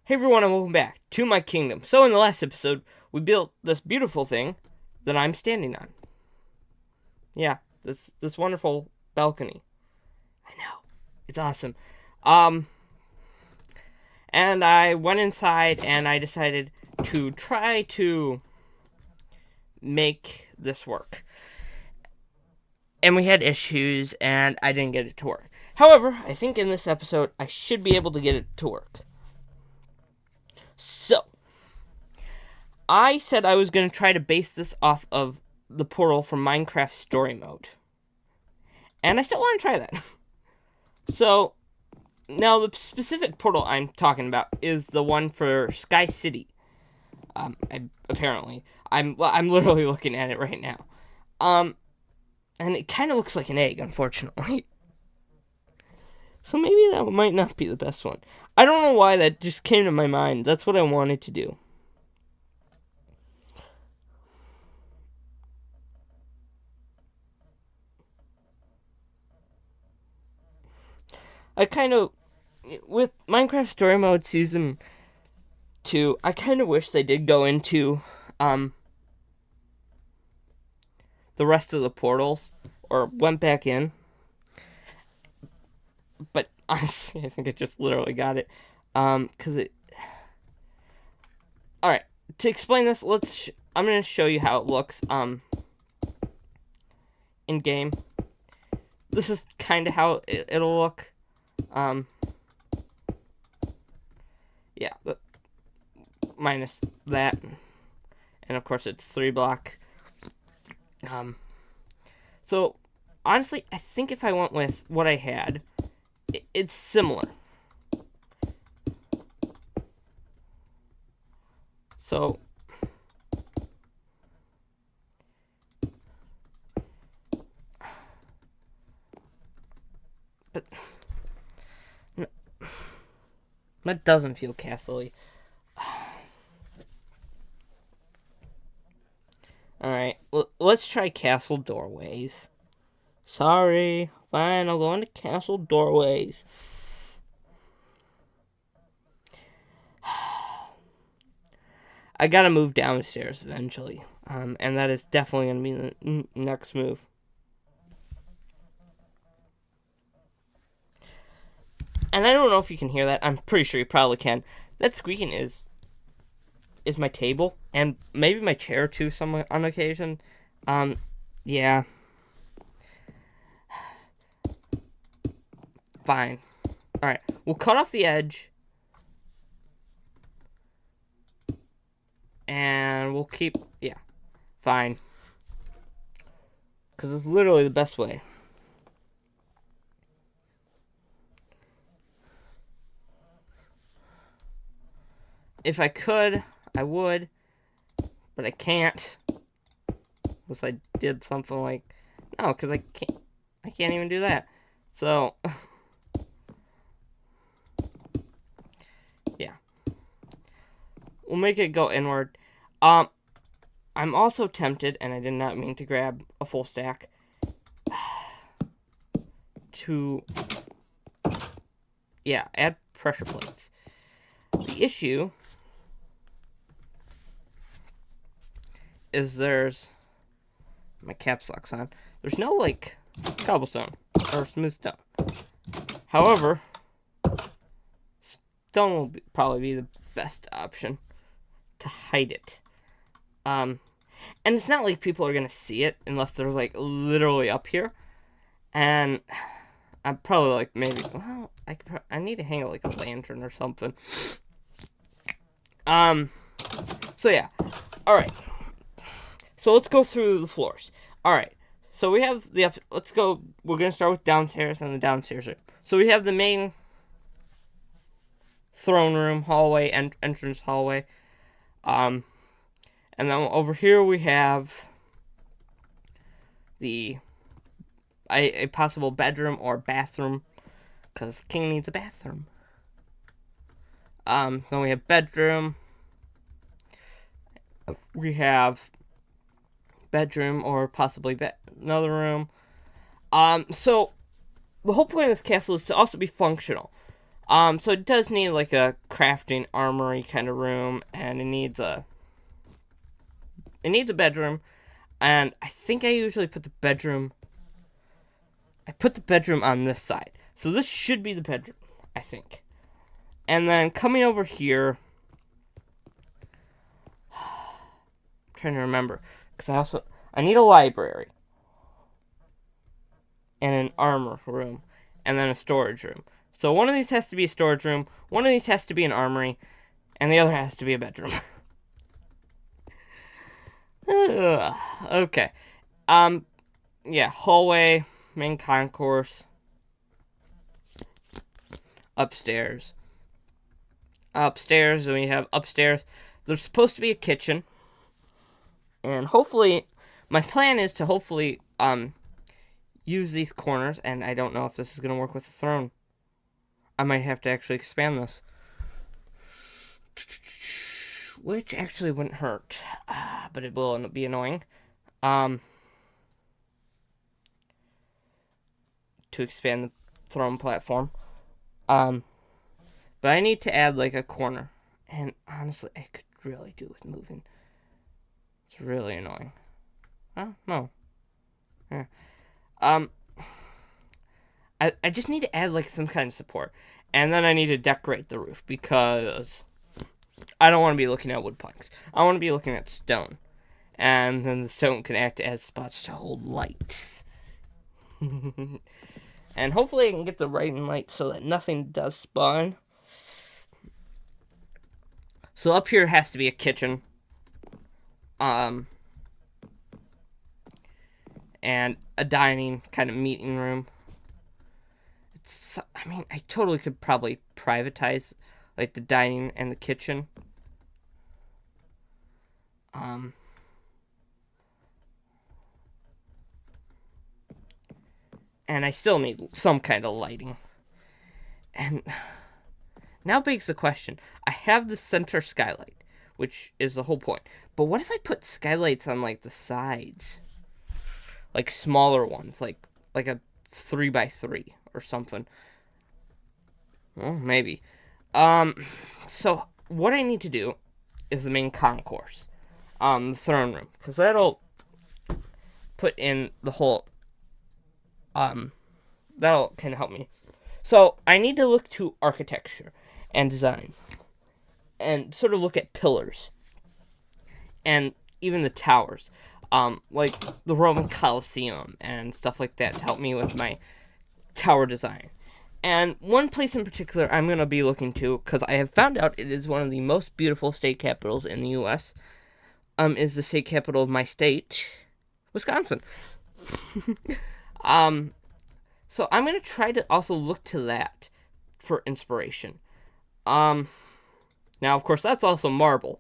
Hey everyone, and welcome back to my kingdom. So in the last episode, we built this beautiful thing that I'm standing on. Yeah, this wonderful balcony. I know, it's awesome. And I went inside and I decided to try to make this work. And we had issues, and I didn't get it to work. However, I think in this episode, I should be able to get it to work. So, I said I was going to try to base this off of the portal from Minecraft Story Mode. And I still want to try that. So, now the specific portal I'm talking about is the one for Sky City. I'm literally looking at it right now. And it kind of looks like an egg, unfortunately. So maybe that might not be the best one. I don't know why that just came to my mind. That's what I wanted to do. With Minecraft Story Mode Season 2, I kind of wish they did go into, the rest of the portals, or went back in. But honestly, I think I just literally got it, because it... Alright, to explain this, I'm going to show you how it looks, in-game. This is kind of how it'll look. Yeah, minus that, and of course it's 3 block. So honestly, I think if I went with what I had, it's similar. So but that doesn't feel castle-y. Alright, let's try castle doorways. Sorry, fine, I'll go into castle doorways. I gotta move downstairs eventually, and that is definitely gonna be the next move. And I don't know if you can hear that. I'm pretty sure you probably can. That squeaking is my table, and maybe my chair too, some on occasion. Yeah. Fine. Alright, we'll cut off the edge. And we'll keep, yeah, fine. Because it's literally the best way. If I could, I would, but I can't. Unless I did something like, no, because I can't even do that. So, yeah. We'll make it go inward. I'm also tempted, and I did not mean to grab a full stack, to, yeah, add pressure plates. The issue is there's, my caps lock's on, there's no, like, cobblestone or smooth stone. However, stone will probably be the best option to hide it. And it's not like people are gonna see it unless they're, like, literally up here. And I'm probably, like, maybe, well, I need to hang it like a lantern or something. So yeah. Alright. So let's go through the floors. Alright. So we have let's go, we're gonna start with downstairs and the downstairs room. So we have the main throne room, hallway, and entrance hallway. And then over here we have a possible bedroom or bathroom, because King needs a bathroom. Then we have bedroom. We have bedroom or possibly another room. So the whole point of this castle is to also be functional. So it does need like a crafting armory kind of room, and it needs a bedroom. And I think I usually put the bedroom on this side. So this should be the bedroom, I think. And then coming over here, I'm trying to remember, because I need a library and an armor room, and then a storage room. So one of these has to be a storage room, one of these has to be an armory, and the other has to be a bedroom. Okay. Yeah, hallway, main concourse, upstairs. Upstairs, we have upstairs. There's supposed to be a kitchen. And hopefully, my plan is to hopefully, use these corners, and I don't know if this is going to work with the throne. I might have to actually expand this. Which actually wouldn't hurt, but it will be annoying. To expand the throne platform. But I need to add like a corner. And honestly, I could really do with moving. It's really annoying. Oh, no. Yeah. I just need to add like some kind of support. And then I need to decorate the roof because I don't want to be looking at wood planks. I want to be looking at stone. And then the stone can act as spots to hold light. And hopefully I can get the right light so that nothing does spawn. So up here has to be a kitchen. And a dining kind of meeting room. I totally could probably privatize like the dining and the kitchen. And I still need some kind of lighting. And now begs the question. I have the center skylight, which is the whole point. But what if I put skylights on like the sides? Like smaller ones, like a 3x3 or something. Well, maybe. So what I need to do is the main concourse. The throne room. Because that'll put in the whole, that'll kind of help me. So I need to look to architecture and design. And sort of look at pillars. And even the towers. Like the Roman Colosseum and stuff like that to help me with my tower design. And one place in particular I'm going to be looking to, because I have found out it is one of the most beautiful state capitals in the U.S., is the state capital of my state, Wisconsin. So I'm going to try to also look to that for inspiration. Now, of course, that's also marble.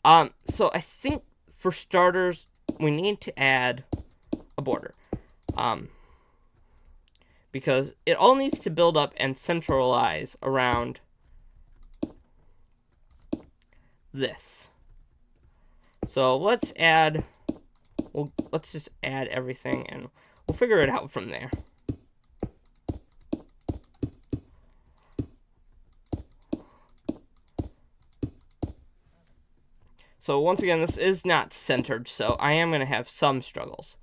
So I think for starters, we need to add a border. Because it all needs to build up and centralize around this. So let's just add everything and we'll figure it out from there. So once again, this is not centered, so I am going to have some struggles.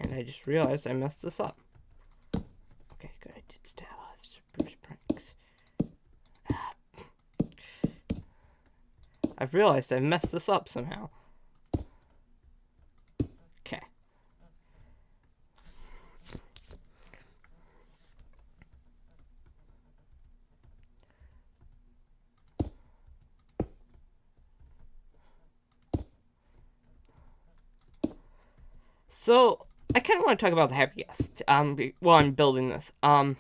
And I just realized I messed this up. Okay, good. I did still have spruce planks. I've realized I messed this up somehow. Okay. So I kind of want to talk about the happy guest. While I'm building this. I'm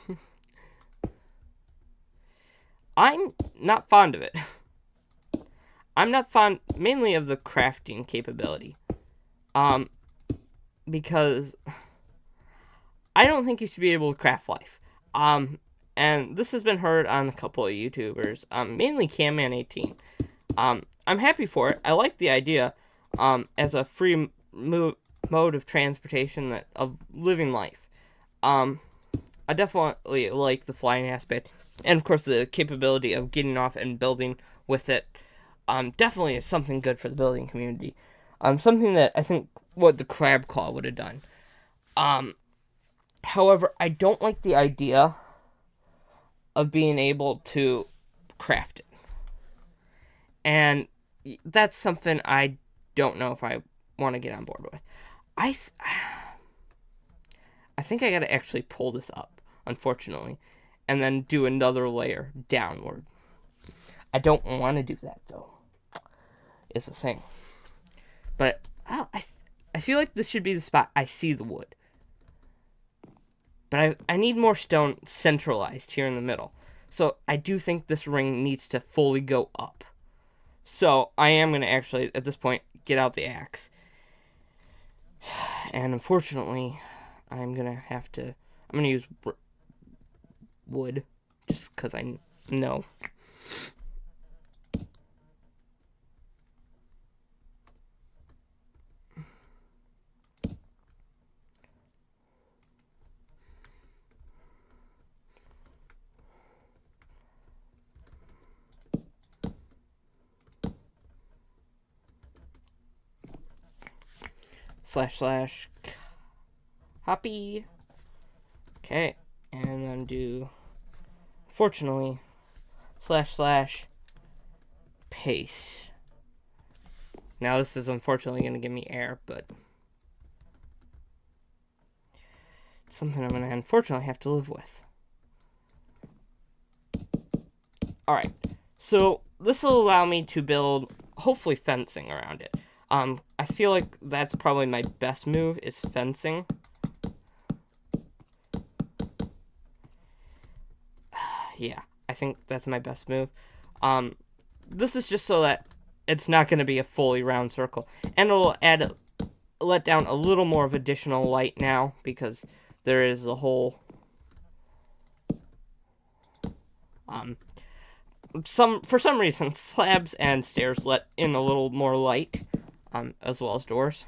not fond of it. I'm not fond mainly of the crafting capability. Because I don't think you should be able to craft life. And this has been heard on a couple of YouTubers, mainly Camman18. I'm happy for it. I like the idea as a free mode of transportation of living life. I definitely like the flying aspect, and of course the capability of getting off and building with it. Definitely is something good for the building community. Something that I think what the crab claw would have done. However, I don't like the idea of being able to craft it, and that's something I don't know if I want to get on board with. I think I gotta actually pull this up, unfortunately, and then do another layer downward. I don't want to do that, though. Is the thing. But I feel like this should be the spot I see the wood. But I need more stone centralized here in the middle. So I do think this ring needs to fully go up. So I am going to actually, at this point, get out the axe. And unfortunately, I'm going to use wood. Just because I know. / copy. Okay, and then do, fortunately, / paste. Now this is unfortunately going to give me error, but it's something I'm going to unfortunately have to live with. Alright, so this will allow me to build, hopefully, fencing around it. I feel like that's probably my best move, is fencing. Yeah, I think that's my best move. This is just so that it's not going to be a fully round circle. And it'll let down a little more of additional light now, because there is a whole... for some reason, slabs and stairs let in a little more light, as well as doors.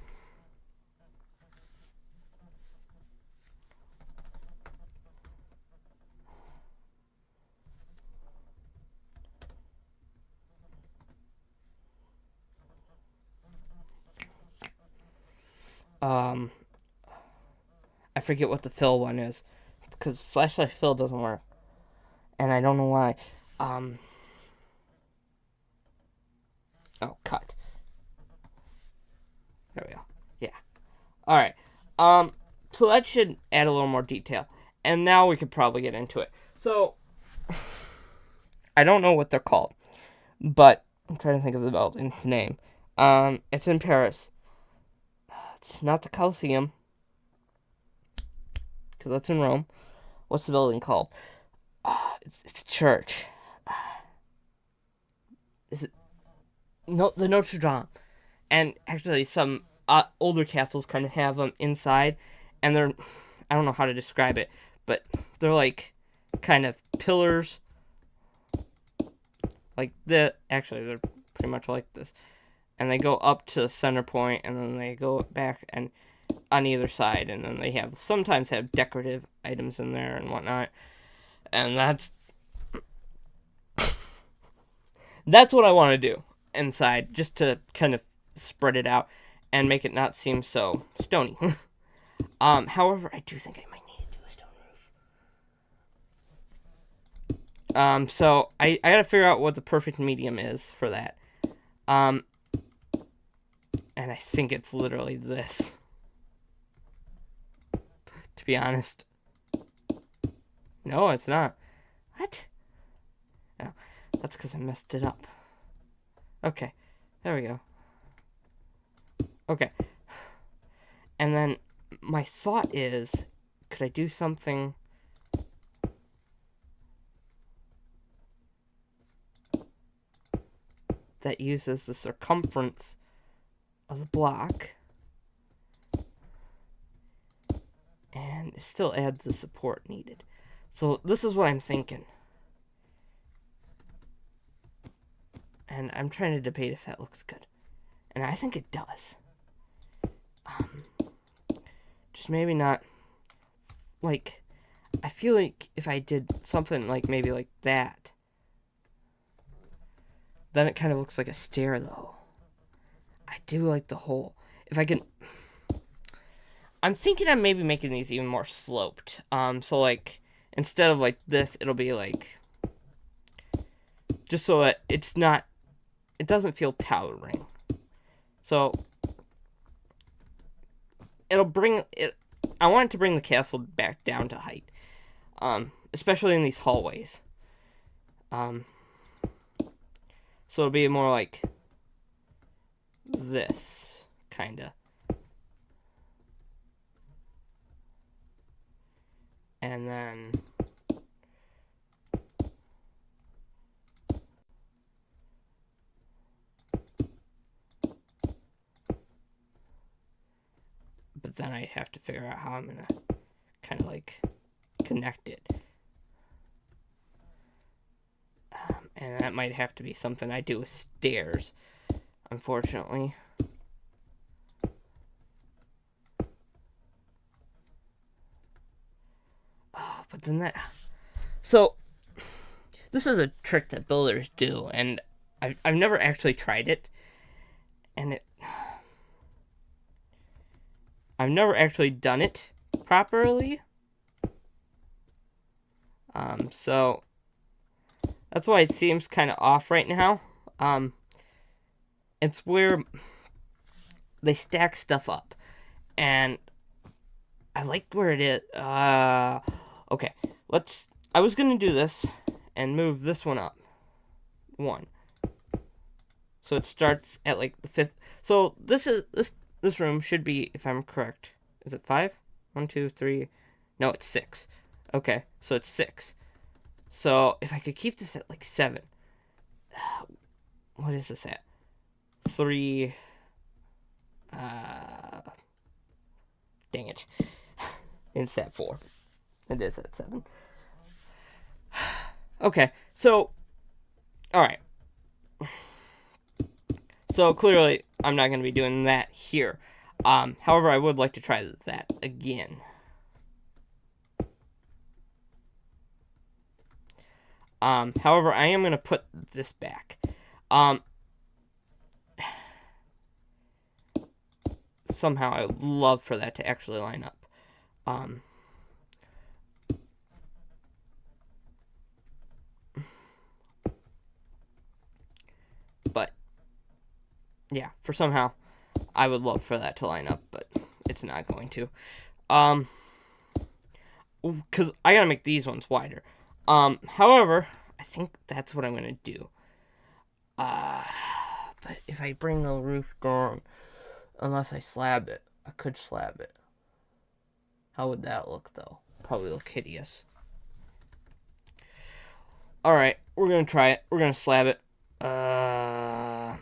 I forget what the fill one is, because / fill doesn't work, and I don't know why. Oh, cut. There we go. Yeah. All right. So that should add a little more detail, and now we could probably get into it. So I don't know what they're called, but I'm trying to think of the building's name. It's in Paris. It's not the Colosseum, because that's in Rome. What's the building called? It's a church. Is it? No, the Notre Dame. And actually, some older castles kind of have them inside, and they're, I don't know how to describe it, but they're like kind of pillars. They're pretty much like this. And they go up to the center point, and then they go back and on either side, and then they sometimes have decorative items in there and whatnot. And that's what I want to do inside, just to kind of spread it out and make it not seem so stony. However, I do think I might need to do a stone roof. So I gotta figure out what the perfect medium is for that. And I think it's literally this, to be honest. No, it's not. What? No, that's because I messed it up. Okay, there we go. Okay. And then my thought is, could I do something that uses the circumference of the block and it still adds the support needed? So this is what I'm thinking. And I'm trying to debate if that looks good. And I think it does. Just maybe not, like, I feel like if I did something like maybe like that, then it kind of looks like a stair though. I do like the hole. If I can, I'm thinking I'm maybe making these even more sloped. So like, instead of like this, it'll be like, just so that it's not, it doesn't feel towering. So it'll bring it. I want it to bring the castle back down to height, especially in these hallways. So it'll be more like this, kinda. And then but then I have to figure out how I'm gonna kind of like connect it. And that might have to be something I do with stairs, unfortunately. Oh, but then that... So, this is a trick that builders do, and I've never actually tried it. And I've never actually done it properly. So that's why it seems kind of off right now. It's where they stack stuff up, and I like where it is. Okay, I was gonna do this and move this one up, one. So it starts at like the 5th. So this room should be, if I'm correct, is it 5? 1, 2, 3. No, it's 6. Okay, so it's 6. So if I could keep this at like 7, what is this at? 3. Dang it. It's at 4. It is at 7. Okay, so, alright. So clearly, I'm not going to be doing that here. However, I would like to try that again. However, I am going to put this back. Somehow, I would love for that to actually line up. But, yeah, for somehow, I would love for that to line up, but it's not going to. Because I gotta make these ones wider. However, I think that's what I'm gonna do. But if I bring the roof down, unless I slab it, I could slab it. How would that look, though? Probably look hideous. Alright, we're gonna try it. We're gonna slab it. I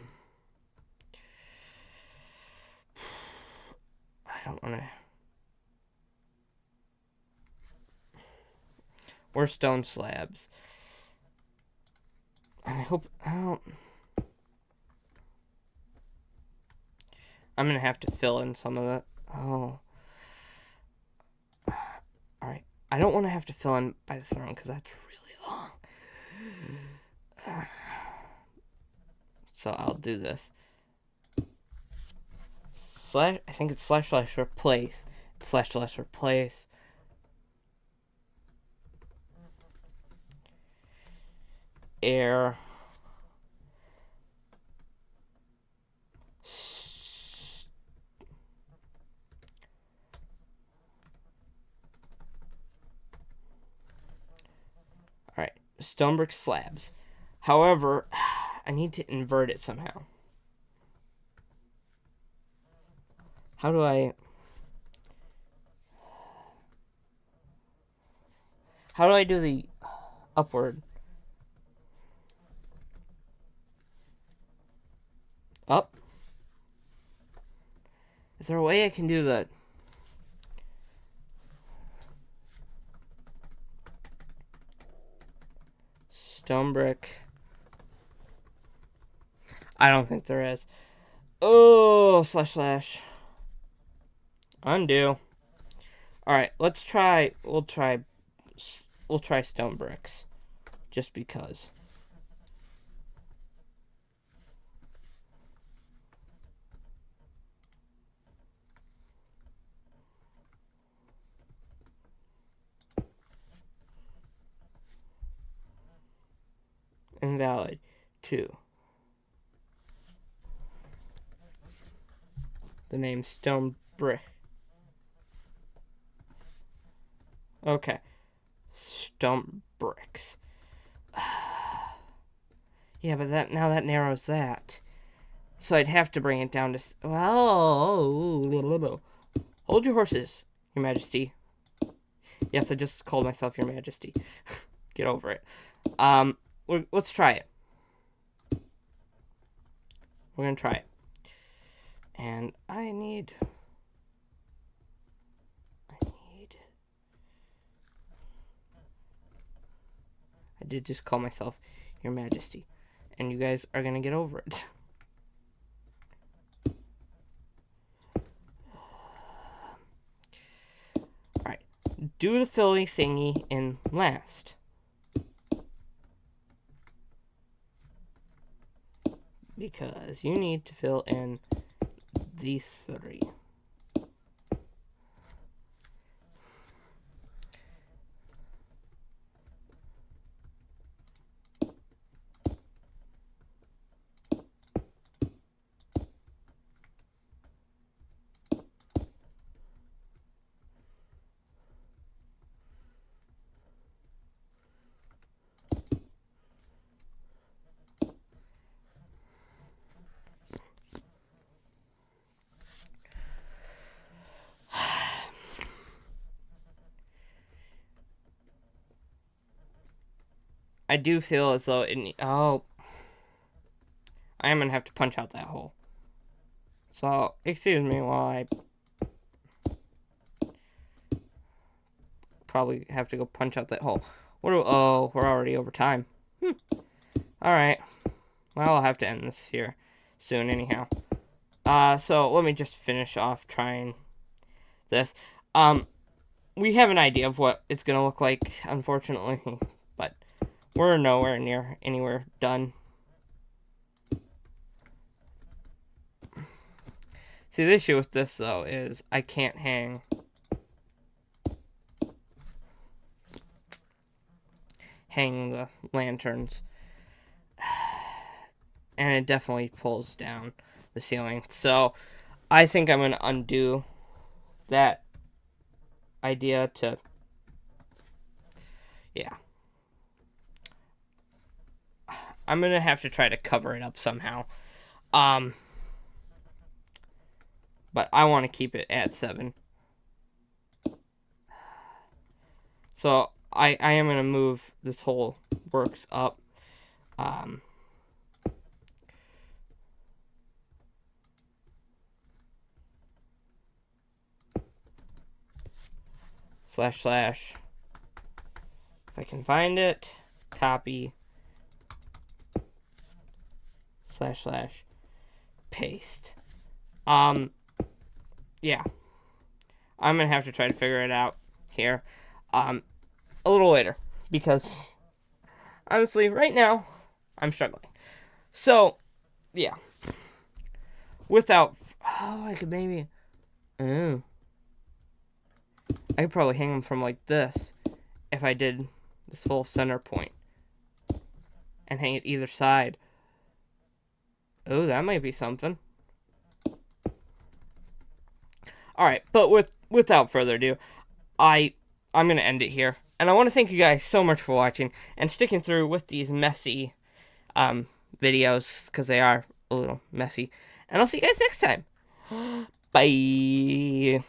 don't wanna... We're stone slabs. And I hope... I'm gonna have to fill in some of that. Oh. Alright. I don't want to have to fill in by the throne, because that's really long. So I'll do this. I think it's / replace. It's / replace. Air. Alright, stone brick slabs. However, I need to invert it somehow. How do I do the upward? Up? Is there a way I can do that? Stone brick. I don't think there is. Oh, // undo. All right, let's try. We'll try stone bricks, just because. Invalid. 2. The name stone brick. Okay. Stone bricks. Yeah, but now that narrows that. So I'd have to bring it down to... Well... Hold your horses, Your Majesty. Yes, I just called myself Your Majesty. Get over it. Let's try it. We're gonna try it. And I did just call myself Your Majesty. And you guys are gonna get over it. Alright. Do the filly thingy in last. Because you need to fill in these 3. I do feel as though I am gonna have to punch out that hole. So, excuse me while I probably have to go punch out that hole. We're already over time. Alright. Well, I'll have to end this here soon anyhow. So let me just finish off trying this. We have an idea of what it's gonna look like, unfortunately, but we're nowhere near anywhere done. See, the issue with this, though, is I can't hang the lanterns. And it definitely pulls down the ceiling. So, I think I'm going to undo that idea to... Yeah. I'm going to have to try to cover it up somehow. But I want to keep it at 7. So I am going to move this whole works up. / if I can find it, copy, / paste. Yeah. I'm going to have to try to figure it out here a little later, because honestly, right now, I'm struggling. So, yeah. I could maybe... I could probably hang them from like this if I did this whole center point and hang it either side. Oh, that might be something. Alright, but without further ado, I'm going to end it here. And I want to thank you guys so much for watching and sticking through with these messy videos, because they are a little messy. And I'll see you guys next time. Bye.